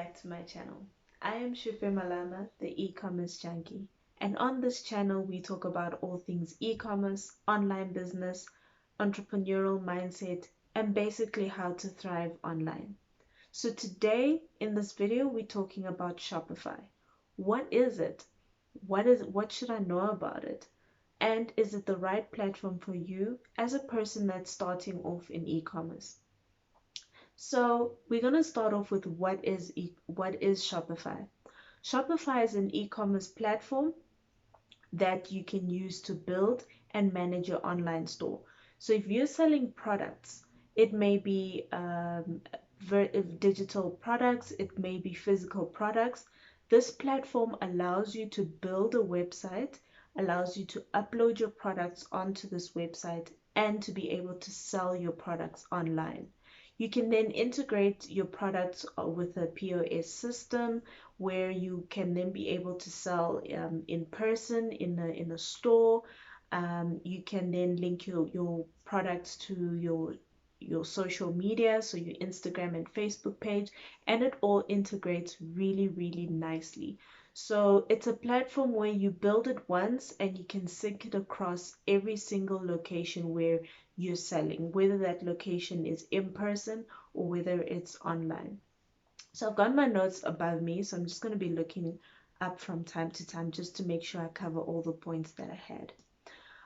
back to my channel. I am Shufe Malama, the e-commerce junkie, and on this channel we talk about all things e-commerce, online business, entrepreneurial mindset, and basically how to thrive online. So today in this video we're talking about Shopify. What is it? What should I know about it? And is it the right platform for you as a person that's starting off in e-commerce? So we're going to start off with what is Shopify. Shopify is an e-commerce platform that you can use to build and manage your online store. So if you're selling products, it may be digital products, it may be physical products. This platform allows you to build a website, allows you to upload your products onto this website, and to be able to sell your products online. You can then integrate your products with a POS system where you can then be able to sell in person in a store. You can then link your products to your social media, so your Instagram and Facebook page, and it all integrates really, really nicely. So it's a platform where you build it once and you can sync it across every single location where you're selling, whether that location is in person or whether it's online. So I've got my notes above me, so I'm just going to be looking up from time to time just to make sure I cover all the points that I had.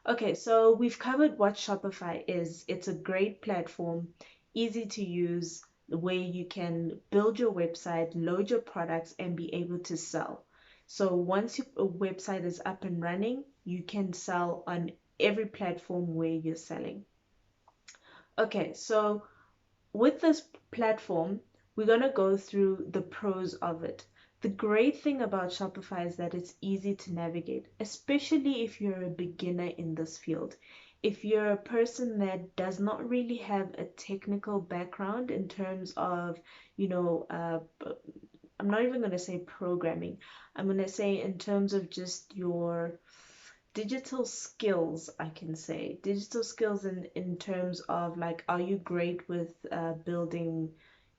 Okay, so we've covered what Shopify is. It's a great platform, easy to use, where you can build your website, load your products, and be able to sell. So once your website is up and running, you can sell on every platform where you're selling. Okay, so with this platform, we're going to go through the pros of it. The great thing about Shopify is that it's easy to navigate, especially if you're a beginner in this field. If you're a person that does not really have a technical background in terms of, I'm not even going to say programming. I'm going to say in terms of just your digital skills, I can say digital skills in terms of, like, are you great with building,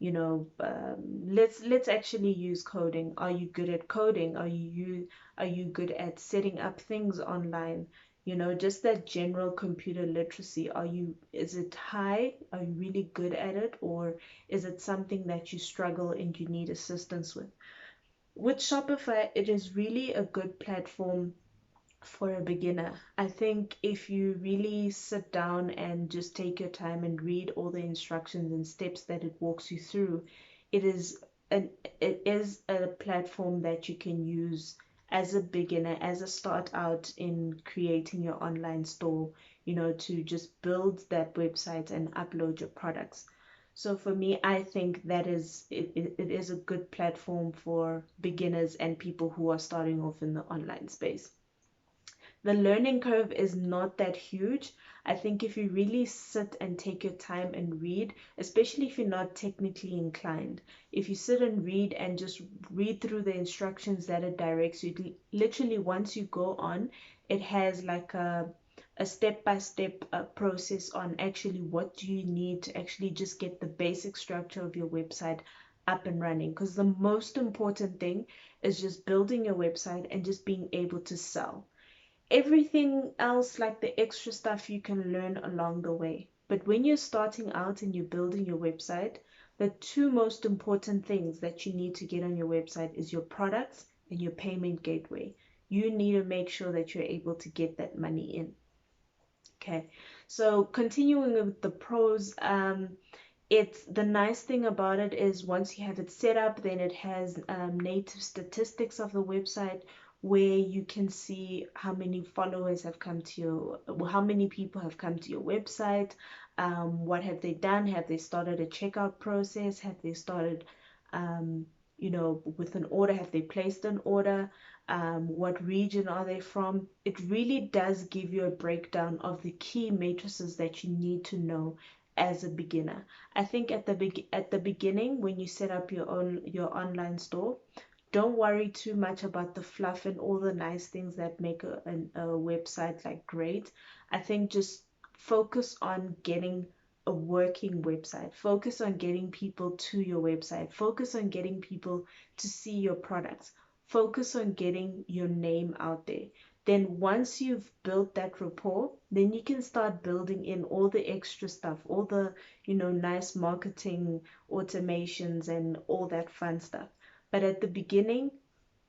let's actually use coding. Are you good at coding? Are you good at setting up things online? Just that general computer literacy. Is it high? Are you really good at it, or is it something that you struggle and you need assistance with? With Shopify, it is really a good platform for a beginner. I think if you really sit down and just take your time and read all the instructions and steps that it walks you through, it is it is a platform that you can use as a beginner, as a start out in creating your online store, to just build that website and upload your products. So for me, I think that it is a good platform for beginners and people who are starting off in the online space. The learning curve is not that huge. I think if you really sit and take your time and read, especially if you're not technically inclined, if you sit and read and just read through the instructions that it directs you, literally once you go on, it has like a step-by-step process on actually what do you need to actually just get the basic structure of your website up and running. Because the most important thing is just building your website and just being able to sell. Everything else, like the extra stuff, you can learn along the way. But when you're starting out and you're building your website, the two most important things that you need to get on your website is your products and your payment gateway. You need to make sure that you're able to get that money in. Okay, so continuing with the pros, it's the nice thing about it is once you have it set up, then it has native statistics of the website where you can see how many followers have come to your, how many people have come to your website, what have they done, have they started a checkout process, have they started, with an order, have they placed an order, what region are they from. It really does give you a breakdown of the key matrices that you need to know as a beginner. I think at the beginning, when you set up your online store, don't worry too much about the fluff and all the nice things that make a website like great. I think just focus on getting a working website. Focus on getting people to your website. Focus on getting people to see your products. Focus on getting your name out there. Then once you've built that rapport, then you can start building in all the extra stuff, all the, nice marketing automations and all that fun stuff. But at the beginning,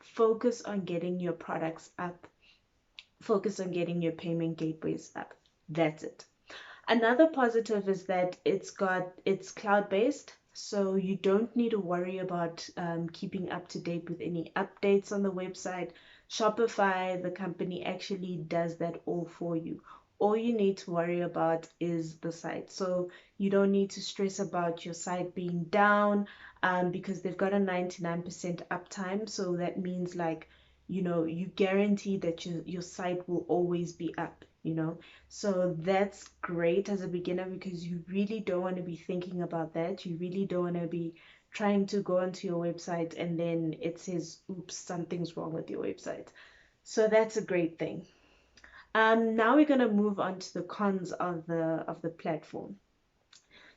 focus on getting your products up. Focus on getting your payment gateways up. That's it. Another positive is that it's cloud-based, so you don't need to worry about keeping up to date with any updates on the website. Shopify, the company, actually does that all for you. All you need to worry about is the site. So you don't need to stress about your site being down because they've got a 99% uptime. So that means like, you guarantee that your site will always be up. So that's great as a beginner because you really don't want to be thinking about that. You really don't want to be trying to go onto your website and then it says, oops, something's wrong with your website. So that's a great thing. Now we're going to move on to the cons of the platform.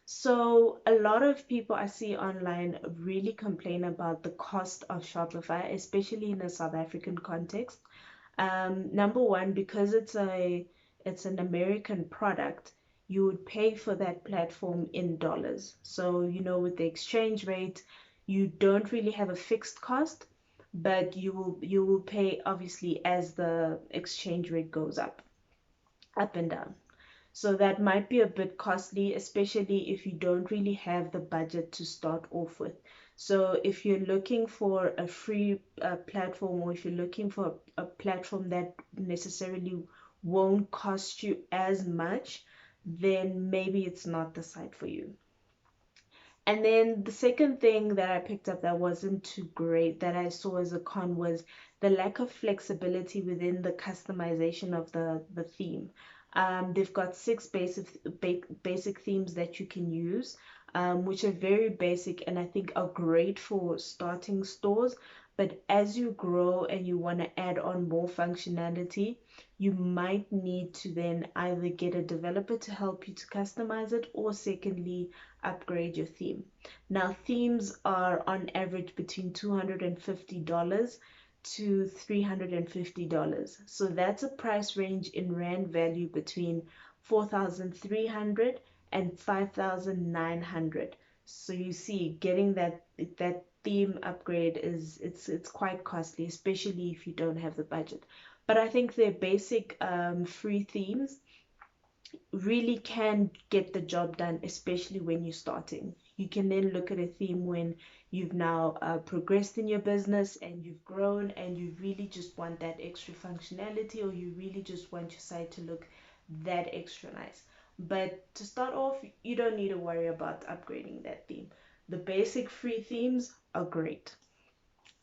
So a lot of people I see online really complain about the cost of Shopify, especially in a South African context. Number one, because it's an American product, you would pay for that platform in dollars. So, with the exchange rate, you don't really have a fixed cost, but you will pay obviously as the exchange rate goes up and down. So that might be a bit costly, especially if you don't really have the budget to start off with. So if you're looking for a free platform, or if you're looking for a platform that necessarily won't cost you as much, then maybe it's not the site for you. And then the second thing that I picked up that wasn't too great that I saw as a con was the lack of flexibility within the customization of the theme. They've got six basic themes that you can use, which are very basic and I think are great for starting stores. But as you grow and you want to add on more functionality, you might need to then either get a developer to help you to customize it, or secondly, upgrade your theme. Now, themes are on average between $250 to $350. So that's a price range in Rand value between 4,300 and 5,900. So you see, getting that theme upgrade it's quite costly, especially if you don't have the budget. But I think their basic free themes really can get the job done, especially when you're starting. You can then look at a theme when you've now progressed in your business and you've grown and you really just want that extra functionality, or you really just want your site to look that extra nice. But to start off, you don't need to worry about upgrading that theme. The basic free themes are great.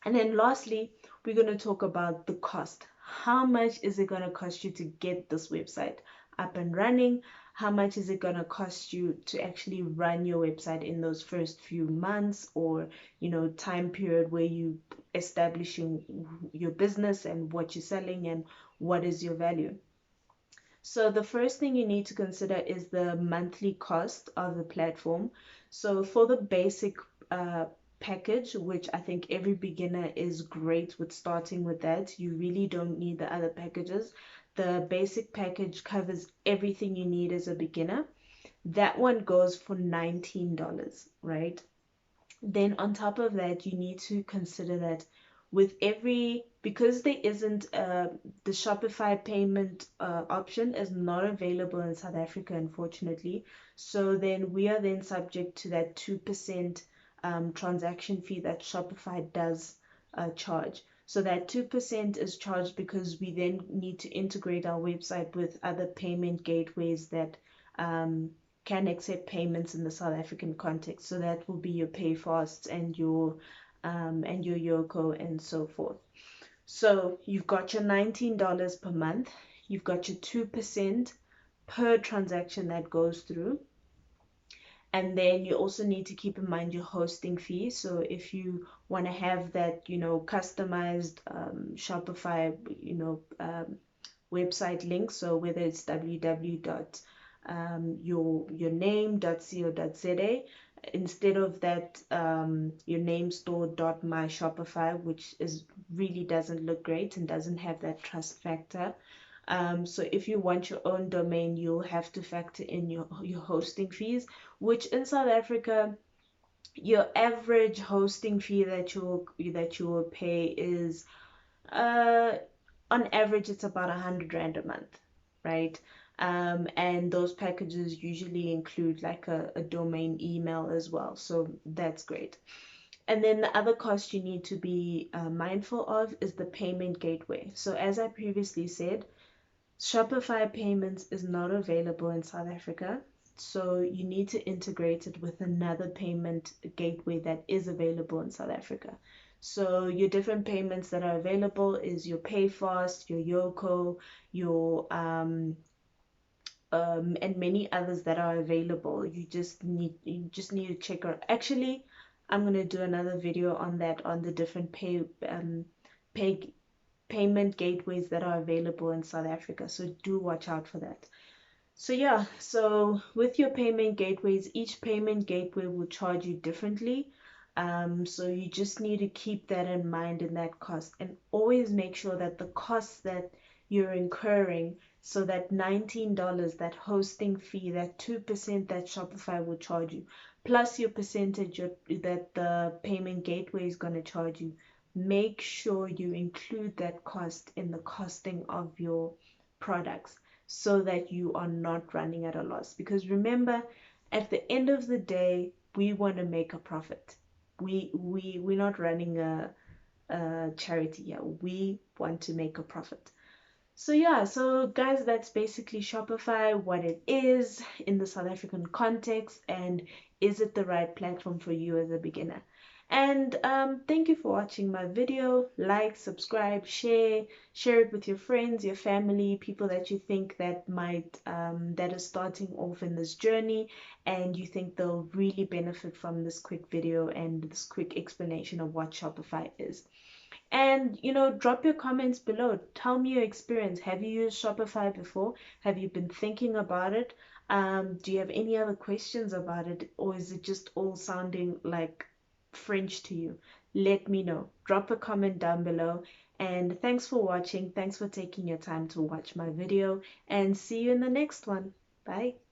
And then lastly, we're going to talk about the cost. How much is it going to cost you to get this website up and running? How much is it going to cost you to actually run your website in those first few months, or time period where you establishing your business and what you're selling and what is your value? So the first thing you need to consider is the monthly cost of the platform. So for the basic package, which I think every beginner is great with starting with that, you really don't need the other packages. The basic package covers everything you need as a beginner. That one goes for $19, right? Then on top of that, you need to consider that because there isn't the Shopify payment option is not available in South Africa, unfortunately. So then we are then subject to that 2% transaction fee that Shopify does charge. So that 2% is charged because we then need to integrate our website with other payment gateways that can accept payments in the South African context. So that will be your PayFasts and your Yoko and so forth. So you've got your $19 per month. You've got your 2% per transaction that goes through. And then you also need to keep in mind your hosting fee. So if you want to have that, customized Shopify, website link, so whether it's www your name.co.za instead of that your name store.myshopify, which is really doesn't look great and doesn't have that trust factor. So if you want your own domain, you'll have to factor in your hosting fees, which in South Africa, your average hosting fee that you will pay is uh on average it's about 100 Rand a month, right? And those packages usually include like a domain email as well, so that's great. And then the other cost you need to be mindful of is the payment gateway. So as I previously said, Shopify payments is not available in South Africa, so you need to integrate it with another payment gateway that is available in South Africa. So your different payments that are available is your PayFast, your Yoko, your and many others that are available. You just need to check out. Actually, I'm gonna do another video on that, on the different pay payment gateways that are available in South Africa. So do watch out for that. So yeah, so with your payment gateways, each payment gateway will charge you differently. So you just need to keep that in mind in that cost, and always make sure that the costs that you're incurring, so that $19, that hosting fee, that 2% that Shopify will charge you, plus your percentage that the payment gateway is going to charge you, make sure you include that cost in the costing of your products so that you are not running at a loss. Because remember, at the end of the day, we want to make a profit. We're not running a charity here. We want to make a profit. So yeah, so guys, that's basically Shopify, what it is in the South African context, and is it the right platform for you as a beginner? And thank you for watching my video. Like, subscribe, share it with your friends, your family, people that you think that might that is starting off in this journey, and you think they'll really benefit from this quick video and this quick explanation of what Shopify is. And drop your comments below. Tell me your experience. Have you used Shopify before? Have you been thinking about it? Do you have any other questions about it, or is it just all sounding like French to you? Let me know. Drop a comment down below. And thanks for watching. Thanks for taking your time to watch my video. And see you in the next one. Bye.